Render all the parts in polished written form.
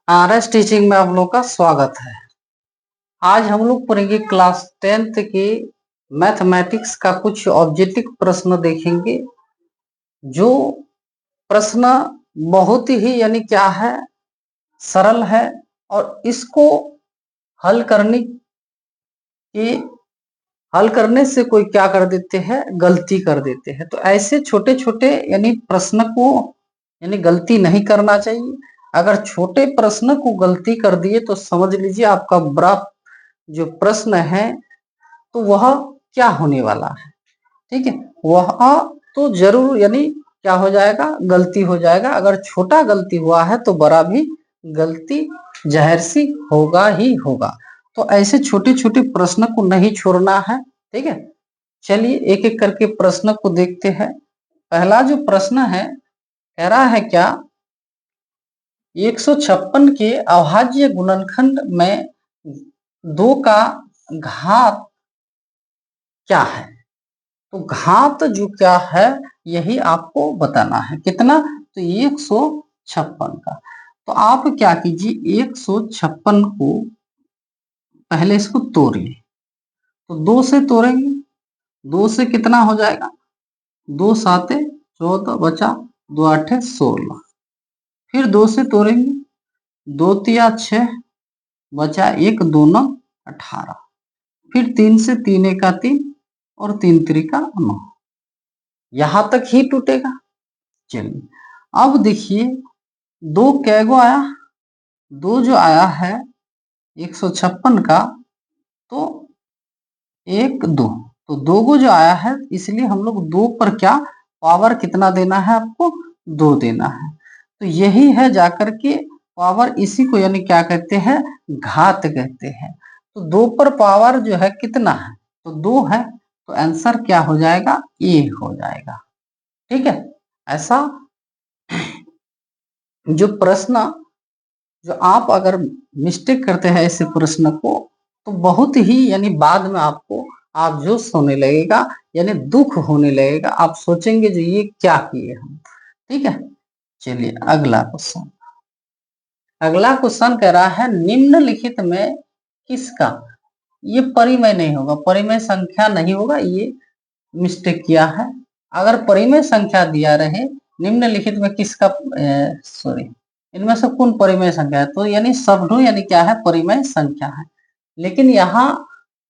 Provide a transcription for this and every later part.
RS teaching में आप लोग का स्वागत है। आज हम लोग पढ़ेंगे क्लास 10th के मैथमेटिक्स का कुछ ऑब्जेक्टिव प्रश्न देखेंगे। जो प्रश्न बहुत ही क्या है, सरल है और इसको हल करने के हल करने से कोई क्या कर देते हैं, गलती कर देते हैं। तो ऐसे छोटे छोटे प्रश्न को गलती नहीं करना चाहिए। अगर छोटे प्रश्न को गलती कर दिए तो समझ लीजिए आपका बड़ा जो प्रश्न है तो वह क्या होने वाला है। ठीक है, वह तो जरूर क्या हो जाएगा, गलती हो जाएगा। अगर छोटा गलती हुआ है तो बड़ा भी गलती जाहिर सी होगा ही होगा। तो ऐसे छोटे छोटे प्रश्न को नहीं छोड़ना है। ठीक है, चलिए एक एक करके प्रश्न को देखते हैं। पहला जो प्रश्न है कह रहा है क्या, 156 के अभाज्य गुणनखंड में 2 का घात क्या है। तो घात जो क्या है यही आपको बताना है। कितना, तो 156 का। तो आप क्या कीजिए, 156 को पहले इसको तोड़िए। तो 2 से तोड़ेंगे, 2 से कितना हो जाएगा, 2 साते 14 बचा 2 आठे 16। फिर 2 से तोड़ेंगे, 2 तिया 6 बचा 1 2 9 18। फिर 3 से 3 एका 3 और 3 त्रिका 9। यहां तक ही टूटेगा। चलिए अब देखिए 2 कैगो आया, 2 जो आया है 156 का, तो 1 2, तो 2 को जो आया है इसलिए हम लोग 2 पर क्या पावर कितना देना है, आपको 2 देना है। तो यही है जाकर के पावर, इसी को क्या कहते हैं, घात कहते हैं। तो 2 पर पावर जो है कितना है, तो 2 है। तो आंसर क्या हो जाएगा, ए हो जाएगा। ठीक है, ऐसा जो प्रश्न जो आप अगर मिस्टेक करते हैं ऐसे प्रश्न को, तो बहुत ही बाद में आपको आप जो सोने लगेगा, दुख होने लगेगा। आप सोचेंगे जो ये क्या किए हम। ठीक है, चलिए अगला क्वेश्चन। अगला क्वेश्चन कह रहा है निम्नलिखित में किसका, ये परिमेय नहीं होगा, परिमेय संख्या नहीं होगा, ये मिस्टेक किया है। अगर परिमेय संख्या दिया रहे निम्नलिखित में किसका, सॉरी, इनमें से कौन परिमेय संख्या है, तो सबडू क्या है, परिमेय संख्या है। लेकिन यहाँ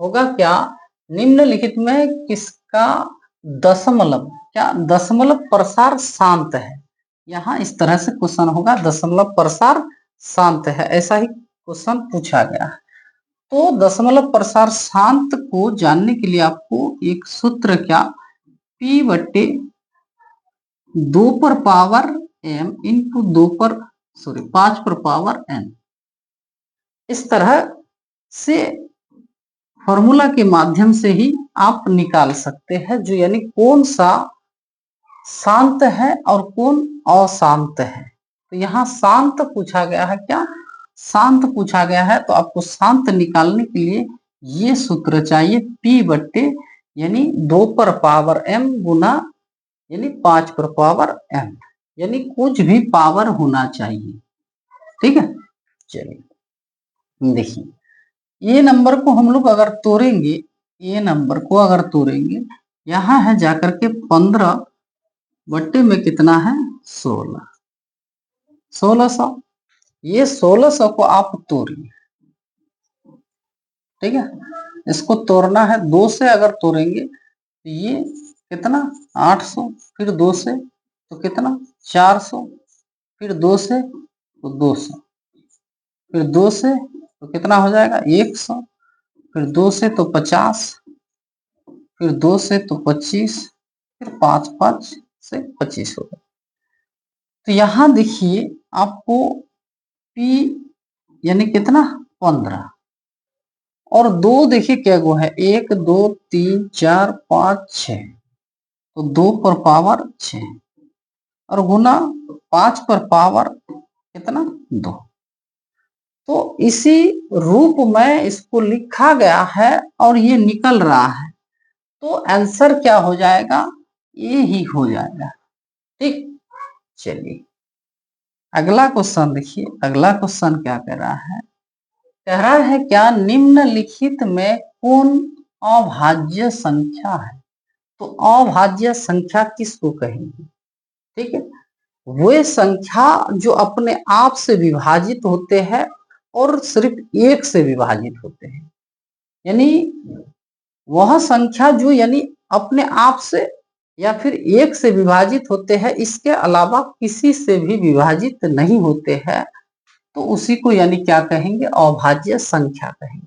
होगा क्या, निम्नलिखित में किसका दशमलव, क्या दशमलव प्रसार शांत है। यहाँ इस तरह से क्वेश्चन होगा, दशमलव प्रसार शांत है, ऐसा ही क्वेश्चन पूछा गया है। तो दशमलव प्रसार शांत को जानने के लिए आपको एक सूत्र क्या, P बट्टे 2 पर पावर m इंटू 5 पर पावर n, इस तरह से फॉर्मूला के माध्यम से ही आप निकाल सकते हैं जो कौन सा शांत है और कौन अशांत है। तो यहाँ शांत पूछा गया है, क्या शांत पूछा गया है, तो आपको शांत निकालने के लिए ये सूत्र चाहिए, P बट्टे 2 पर पावर m गुना 5 पर पावर m, कुछ भी पावर होना चाहिए। ठीक है, चलिए देखिए ये नंबर को हम लोग अगर तोड़ेंगे, ये नंबर को अगर तोड़ेंगे, यहाँ है जाकर के 15 बट्टे में कितना है 16, 1600। ये 1600 को आप तोड़िए। ठीक है, इसको तोड़ना है, 2 से अगर तोड़ेंगे तो ये कितना 800, फिर 2 से तो कितना 400, फिर 2 से तो 200, फिर 2 से तो कितना हो जाएगा 100, फिर 2 से तो 50, फिर 2 से तो 25, फिर 5 5 से 25 होगा। तो यहाँ देखिए आपको P कितना 15, और 2 देखिए क्या गो है, 1 2 3 4 5 6, तो 2 पर पावर 6 और गुना 5 पर पावर कितना 2। तो इसी रूप में इसको लिखा गया है और ये निकल रहा है, तो आंसर क्या हो जाएगा, ये ही हो जाएगा। ठीक, चलिए अगला क्वेश्चन देखिए, अगला क्वेश्चन क्या कह रहा है, कह रहा है क्या निम्नलिखित में कौन अभाज्य संख्या है। तो अभाज्य संख्या किसको कहेंगे, ठीक है, वे संख्या जो अपने आप से विभाजित होते हैं और सिर्फ एक से विभाजित होते हैं, यानी वह संख्या जो यानी अपने आप से या फिर एक से विभाजित होते हैं, इसके अलावा किसी से भी विभाजित नहीं होते हैं, तो उसी को यानी क्या कहेंगे, अभाज्य संख्या कहेंगे।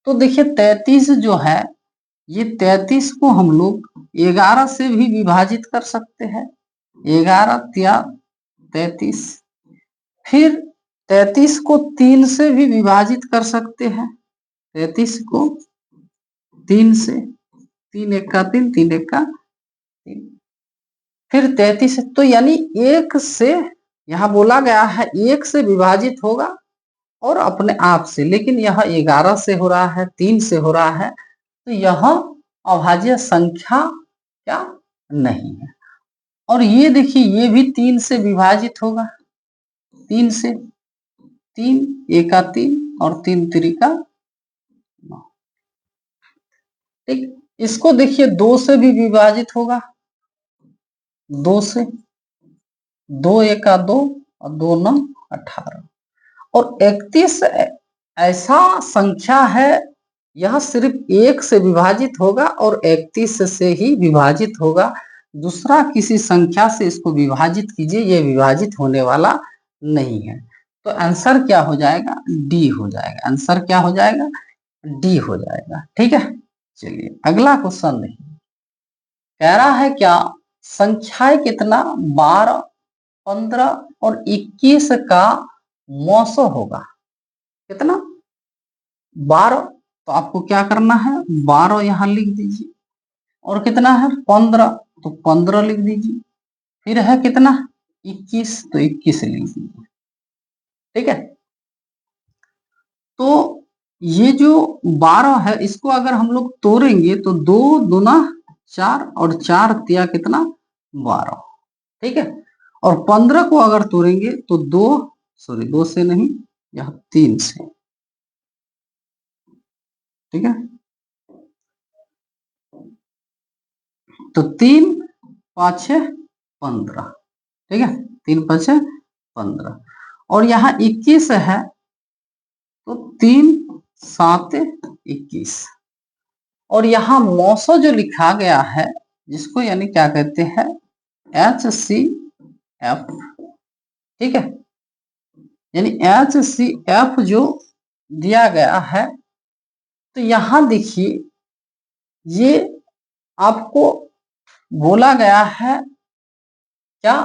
तो देखिए 33 जो है, ये 33 को हम लोग 11 से भी विभाजित कर सकते हैं, 11 या 33, फिर 33 को 3 से भी विभाजित कर सकते हैं, 33 को 3 से, 3 एक का 3, 3 एक का 3, फिर 33, तो यानी एक से, यहाँ बोला गया है एक से विभाजित होगा और अपने आप से, लेकिन यह 11 से हो रहा है, 3 से हो रहा है, तो यह अभाज्य संख्या क्या नहीं है। और ये देखिए ये भी 3 से विभाजित होगा, 3 से, 3 एक का 3 और 3 3 का 9, ठीक। इसको देखिए 2 से भी विभाजित होगा, 2 से, 2 एक का 2 और 2 9 18, और 31 ऐसा संख्या है, यह सिर्फ एक से विभाजित होगा और 31 से ही विभाजित होगा, दूसरा किसी संख्या से इसको विभाजित कीजिए, ये विभाजित होने वाला नहीं है। तो आंसर क्या हो जाएगा, डी हो जाएगा, आंसर क्या हो जाएगा, डी हो जाएगा, ठीक है। चलिए अगला क्वेश्चन देखिए, कह रहा है क्या संख्याएं कितना 12, 15 और 21 का मौसो होगा, कितना 12, तो आपको क्या करना है, 12 यहां लिख दीजिए, और कितना है 15, तो 15 लिख दीजिए, फिर है कितना 21, तो 21 लिख दीजिए, ठीक है। तो ये जो 12 है, इसको अगर हम लोग तोड़ेंगे तो 2 दूना 4 और 4 तिया कितना 12, ठीक है। और 15 को अगर तोड़ेंगे तो 2 से नहीं, यह 3 से, ठीक है। तो 3 5 6 15, ठीक है, 3 5 6 15, और यहाँ 21 है, तो 3 7 21, और यहाँ मौसो जो लिखा गया है, जिसको यानी क्या कहते हैं HCF, ठीक है, यानी HCF जो दिया गया है, तो यहां देखिए ये आपको बोला गया है क्या,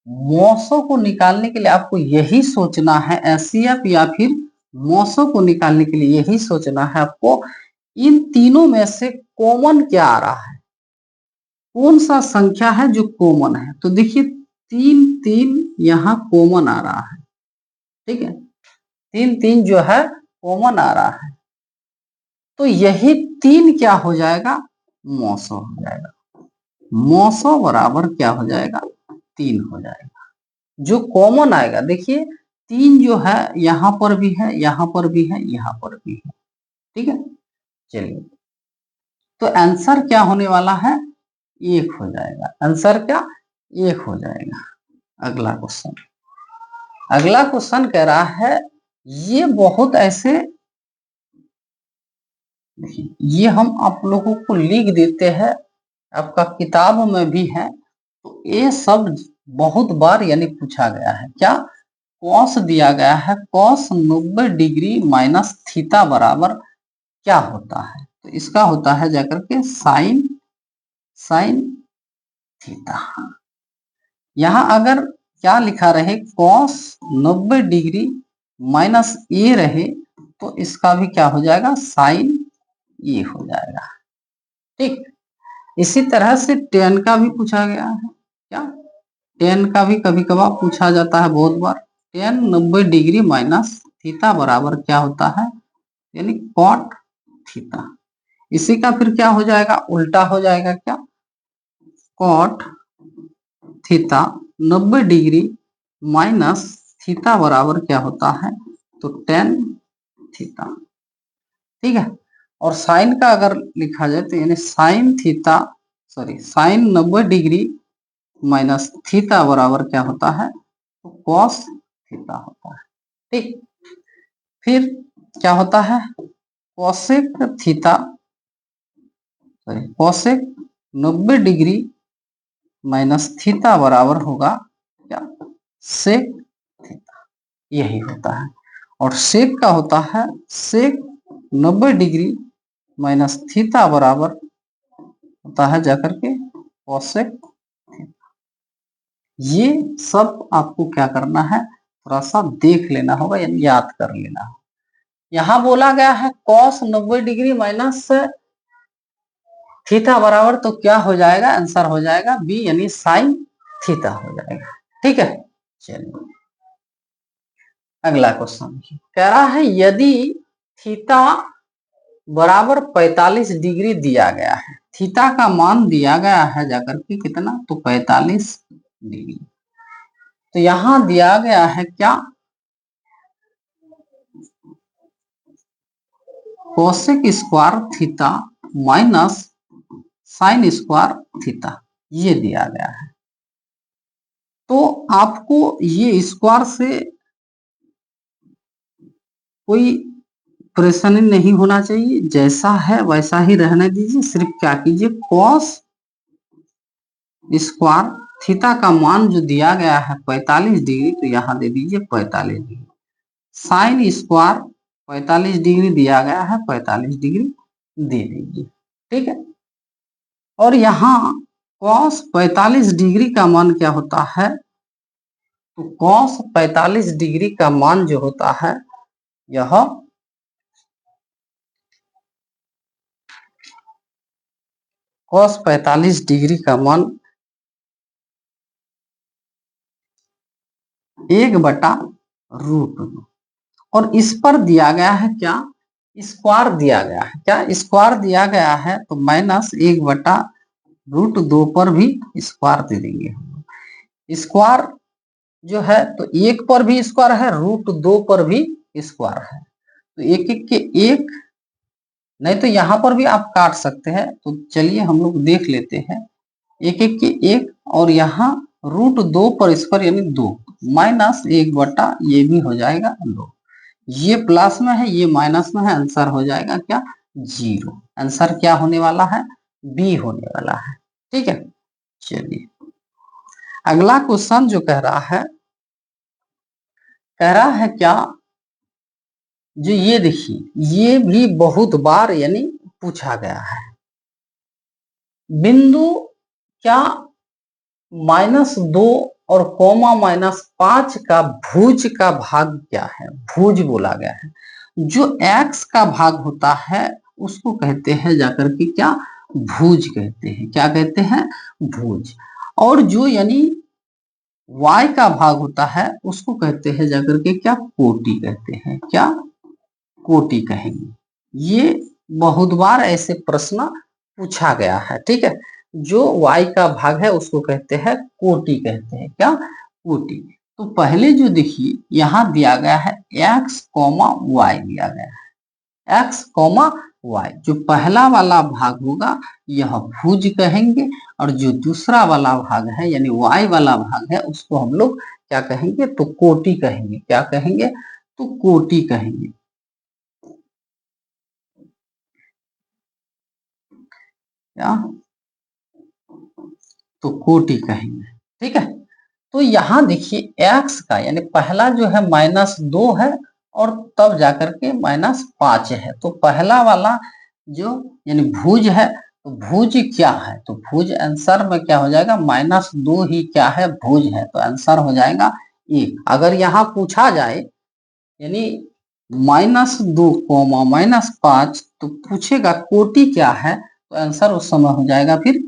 मौसों को निकालने के लिए आपको यही सोचना है, HCF या फिर मौसों को निकालने के लिए यही सोचना है आपको, इन तीनों में से कॉमन क्या आ रहा है, कौन सा संख्या है जो कॉमन है। तो देखिए 3 3 यहाँ कॉमन आ रहा है, ठीक है, 3 3 जो है कॉमन आ रहा है, तो यही 3 क्या हो जाएगा, मौसो हो जाएगा, मौसो बराबर क्या हो जाएगा 3 हो जाएगा, जो कॉमन आएगा। देखिए 3 जो है यहाँ पर भी है, यहाँ पर भी है, यहाँ पर भी है, ठीक है। चलिए तो आंसर क्या होने वाला है, 1 हो जाएगा, आंसर क्या 1 हो जाएगा। अगला क्वेश्चन, अगला क्वेश्चन कह रहा है, ये बहुत ऐसे, देखिए ये हम आप लोगों को लिख देते हैं, आपका किताब में भी है, तो ये सब बहुत बार यानी पूछा गया है, क्या कॉस दिया गया है, कॉस 90 डिग्री माइनस थीटा बराबर क्या होता है, तो इसका होता है जाकर के साइन साइन थीटा। यहाँ अगर क्या लिखा रहे, कॉस 90 डिग्री माइनस ए रहे, तो इसका भी क्या हो जाएगा, साइन ए हो जाएगा, ठीक। इसी तरह से टेन का भी पूछा गया है, क्या टेन का भी कभी कभार पूछा जाता है, बहुत बार, टेन 90 डिग्री माइनस थीटा बराबर क्या होता है, यानी कॉट थीटा। इसी का फिर क्या हो जाएगा, उल्टा हो जाएगा, क्या cot theta 90 degree minus theta बराबर क्या होता है, तो टेन थीटा। ठीक है, और साइन का अगर लिखा जाए तो यानी sine theta, sorry sine 90 degree minus theta बराबर क्या होता है, तो कॉस थीटा होता है। ठीक, फिर क्या होता है, cosec theta, sorry cosec 90 degree minus theta बराबर होगा क्या, सेक थीटा, यही होता है। और सेक का होता है सेक 90 डिग्री माइनस थीटा बराबर होता है जाकर के कोसेक थीटा। ये सब आपको क्या करना है, थोड़ा सा देख लेना होगा, यानी याद कर लेना होगा। यहां बोला गया है कॉस 90 डिग्री माइनस थीटा बराबर, तो क्या हो जाएगा, आंसर हो जाएगा बी, यानी साइन थीटा हो जाएगा। ठीक है, चलिए अगला क्वेश्चन कह रहा है यदि थीटा बराबर 45 डिग्री दिया गया है, थीटा का मान दिया गया है जाकर के कितना, तो 45 डिग्री। तो यहां दिया गया है क्या, cosec square theta minus sine square theta, ये दिया गया है। तो आपको ये स्क्वायर से कोई परेशानी नहीं होना चाहिए, जैसा है वैसा ही रहने दीजिए। सिर्फ क्या कीजिए, कॉस स्क्वायर थीटा का मान जो दिया गया है 45 डिग्री, तो यहां दे दीजिए 45 डिग्री। साइन स्क्वायर 45 डिग्री दिया गया है, 45 डिग्री दे दीजिए। ठीक है, और यहाँ कॉस 45 डिग्री का मान क्या होता है, तो कॉस 45 डिग्री का मान जो होता है यह कॉस 45 डिग्री का मान 1/√2, और इस पर दिया गया है क्या, स्क्वायर दिया गया है, क्या स्क्वायर दिया गया है, तो माइनस 1/√2 पर भी स्क्वायर दे देंगे। स्क्वायर जो है तो एक पर भी स्क्वायर है, √2 पर भी स्क्वायर है, तो एक एक के एक, नहीं तो यहां पर भी आप काट सकते हैं। तो चलिए हम लोग देख लेते हैं, एक एक के एक, और यहाँ √2 पर स्क्वायर यानी 2, माइनस 1/, ये भी हो जाएगा 2, ये प्लस में है ये माइनस में है, आंसर हो जाएगा क्या, 0। आंसर क्या होने वाला है, बी होने वाला है। ठीक है, चलिए अगला क्वेश्चन जो कह रहा है क्या, जो ये देखिए ये भी बहुत बार यानी पूछा गया है, बिंदु क्या -2 और कोमा -5 का भुज का भाग क्या है, भुज बोला गया है। जो x का भाग होता है उसको कहते हैं जाकर के क्या, भुज कहते हैं, क्या कहते हैं, भुज। और जो यानी y का भाग होता है उसको कहते हैं जाकर के क्या, कोटि कहते हैं, क्या कोटि कहेंगे। ये बहुत बार ऐसे प्रश्न पूछा गया है। ठीक है, जो y का भाग है उसको कहते हैं कोटि, कहते हैं क्या, कोटि। तो पहले जो देखिए यहाँ दिया गया है x, y दिया गया है, x, y। जो पहला वाला भाग होगा यह भुज कहेंगे, और जो दूसरा वाला भाग है यानी y वाला भाग है उसको हम लोग क्या कहेंगे, तो कोटि कहेंगे, क्या कहेंगे, तो कोटि कहेंगे, क्या, तो कोटि कहेंगे। ठीक है, तो यहां देखिए x का यानी पहला जो है -2 है, और तब जाकर के -5 है। तो पहला वाला जो यानी भुज है, तो भुज क्या है, तो भुज आंसर में क्या हो जाएगा, -2 ही क्या है, भुज है, तो आंसर हो जाएगा 1। अगर यहाँ पूछा जाए यानी -2 -5, तो पूछेगा कोटि क्या है, तो आंसर उस समय हो जाएगा फिर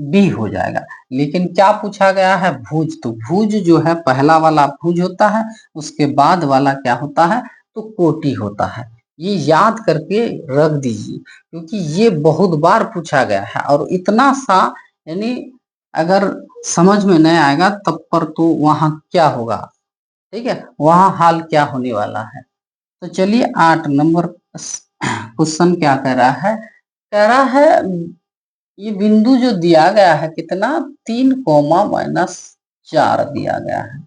बी हो जाएगा। लेकिन क्या पूछा गया है, भुज, तो भुज जो है पहला वाला भुज होता है, उसके बाद वाला क्या होता है, तो कोटि होता है। ये याद करके रख दीजिए, क्योंकि ये बहुत बार पूछा गया है, और इतना सा यानी अगर समझ में नहीं आएगा तब पर तो वहां क्या होगा, ठीक है, वहां हाल क्या होने वाला है। तो चलिए 8 नंबर क्वेश्चन क्या कह रहा है, कह रहा है ये बिंदु जो दिया गया है कितना 3, -4 दिया गया है,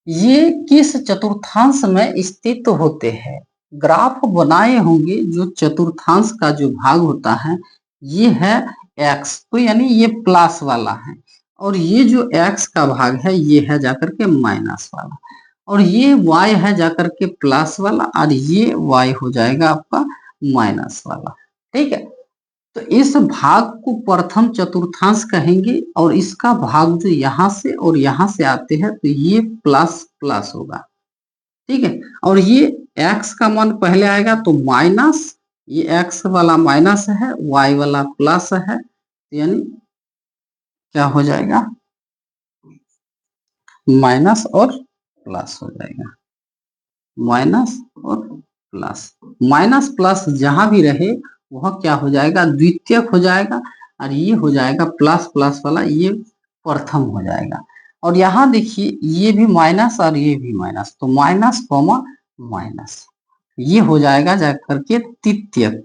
ये किस चतुर्थांश में स्थित होते हैं। ग्राफ बनाए होंगे, जो चतुर्थांश का जो भाग होता है ये है x, तो यानी ये प्लस वाला है, और ये जो x का भाग है ये है जाकर के माइनस वाला, और ये y है जाकर के प्लस वाला, और ये y हो जाएगा आपका माइनस वाला। ठीक है, तो इस भाग को प्रथम चतुर्थांश कहेंगे, और इसका भाग जो यहां से और यहां से आते हैं तो ये प्लस प्लस होगा। ठीक है, और ये x का मान पहले आएगा तो माइनस, ये x वाला माइनस है, y वाला प्लस है, यानी क्या हो जाएगा, माइनस और प्लस हो जाएगा, माइनस और प्लस। माइनस प्लस जहां भी रहे वह क्या हो जाएगा, द्वितीयक हो जाएगा, और ये हो जाएगा प्लस प्लस वाला, ये प्रथम हो जाएगा। और यहाँ देखिए ये भी माइनस और ये भी माइनस, तो माइनस कॉमा माइनस, ये हो जाएगा जाकर के तृतीयक,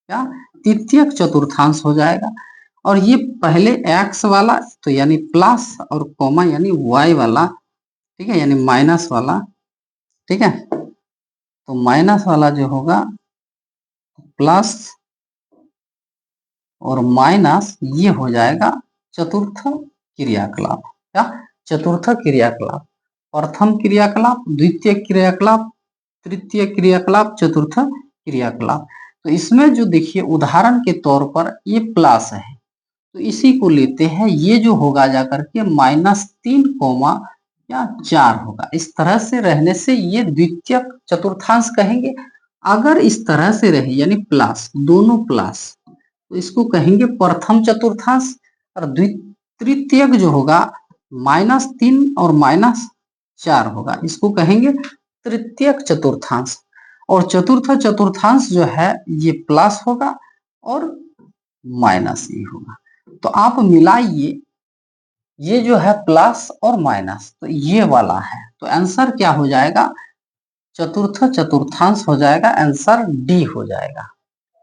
क्या तृतीयक चतुर्थांश हो जाएगा। और ये पहले एक्स वाला तो यानी प्लस, और कॉमा यानी वाई वाला, ठीक है, यानी माइनस वाला। ठीक है, तो माइनस वाला जो होगा प्लस और माइनस, ये हो जाएगा चतुर्थ क्रियाकलाप। क्या चतुर्थ क्रियाकलाप, प्रथम क्रियाकलाप, द्वितीय क्रियाकलाप, तृतीय क्रियाकलाप, चतुर्थ क्रियाकलाप। तो इसमें जो देखिए उदाहरण के तौर पर ये प्लस है, तो इसी को लेते हैं, ये जो होगा जाकर के -3, 4 होगा। इस तरह से रहने से ये द्वितीय चतुर्थांश कहेंगे। अगर इस तरह से रहे यानी प्लस, दोनों प्लस, तो इसको कहेंगे प्रथम चतुर्थांश। और तृतीयक जो होगा -3 और -4 होगा, इसको कहेंगे तृतीयक चतुर्थांश। और चतुर्थ चतुर्थांश जो है ये प्लस होगा और माइनस ही होगा। तो आप मिलाइए, ये जो है प्लस और माइनस, तो ये वाला है, तो आंसर क्या हो जाएगा, चतुर्थ चतुर्थांश हो जाएगा, आंसर डी हो जाएगा।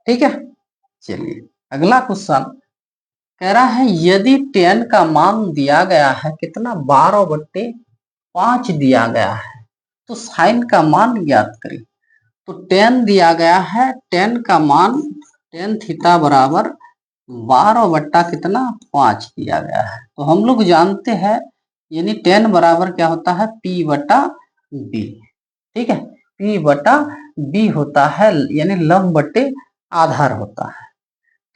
ठीक है, चलिए अगला क्वेश्चन कह रहा है यदि 10 का मान दिया गया है कितना 12/5 दिया गया है, तो साइन का मान ज्ञात करें। तो 10 दिया गया है, 10 का मान tan थीटा बराबर 12 बट्टा कितना 5 दिया गया है। तो हम लोग जानते हैं यानी 10 बराबर क्या होता है P/B। ठीक है, P/B होता है, यानी लंब बटे आधार होता है।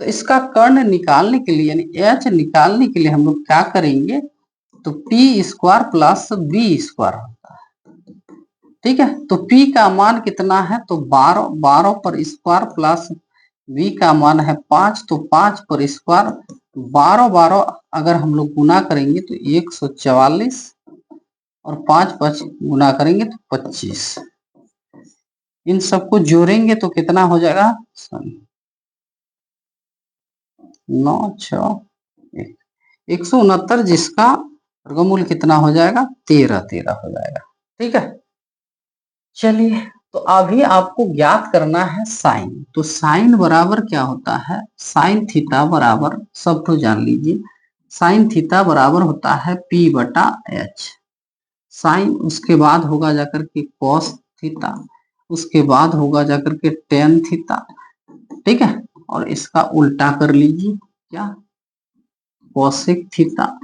तो इसका कर्ण निकालने के लिए यानी H निकालने के लिए हम लोग क्या करेंगे, तो P² प्लस B² होता है। ठीक है, तो P का मान कितना है, तो 12, 12 पर स्क्वायर प्लस V का मान है 5, तो 5 पर स्क्वायर, 12 12 अगर हम लोग गुना करेंगे तो 144, और 5 5 गुना करेंगे तो 25। इन सबको जोड़ेंगे तो कितना हो जाएगा, 9 6 1, 169, जिसका वर्गमूल कितना हो जाएगा 13 13 हो जाएगा। ठीक है, चलिए तो अभी आपको ज्ञात करना है साइन। तो साइन बराबर क्या होता है, साइन थीटा बराबर, सब तो जान लीजिए, साइन थीटा बराबर होता है P/H। साइन उसके बाद होगा जाकर के कॉस थीटा, उसके बाद होगा जाकर के टेन थीटा। ठीक है, और इसका उल्टा कर लीजिए, क्या कोसेक थीटा,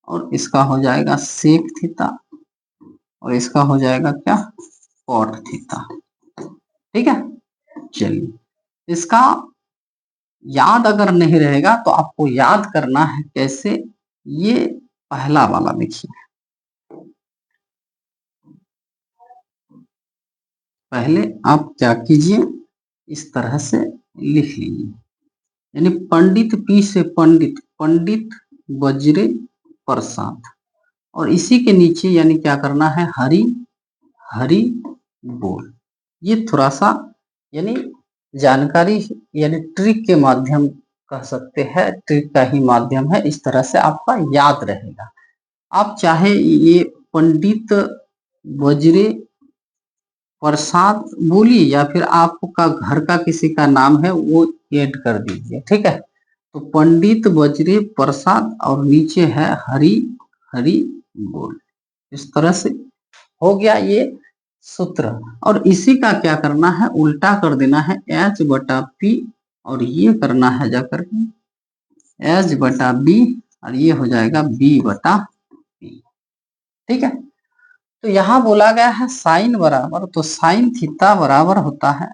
और इसका हो जाएगा सेक थीटा, और इसका हो जाएगा क्या कॉट थीटा। ठीक है, चलिए इसका याद अगर नहीं रहेगा तो आपको याद करना है कैसे, ये पहला वाला देखिए, पहले आप क्या कीजिए, इस तरह से लिख लीजिए, यानी पंडित पी से पंडित, पंडित बजरे प्रसाद, और इसी के नीचे यानी क्या करना है, हरि हरि बोल। ये थोड़ा सा यानी जानकारी यानी ट्रिक के माध्यम कह सकते हैं, ट्रिक का ही माध्यम है, इस तरह से आपका याद रहेगा। आप चाहे ये पंडित वज्रे प्रसाद बोलिए या फिर आपका घर का किसी का नाम है वो ऐड कर दीजिए, ठीक है। तो पंडित वज्रे प्रसाद और नीचे है हरि हरि बोल, इस तरह से हो गया ये सूत्र। और इसी का क्या करना है, उल्टा कर देना है एच बटा पी, और ये करना है जाकर के एच बटा बी, और ये हो जाएगा बी बटा पी, ठीक है। तो यहाँ बोला गया है साइन बराबर, तो साइन थीटा बराबर होता है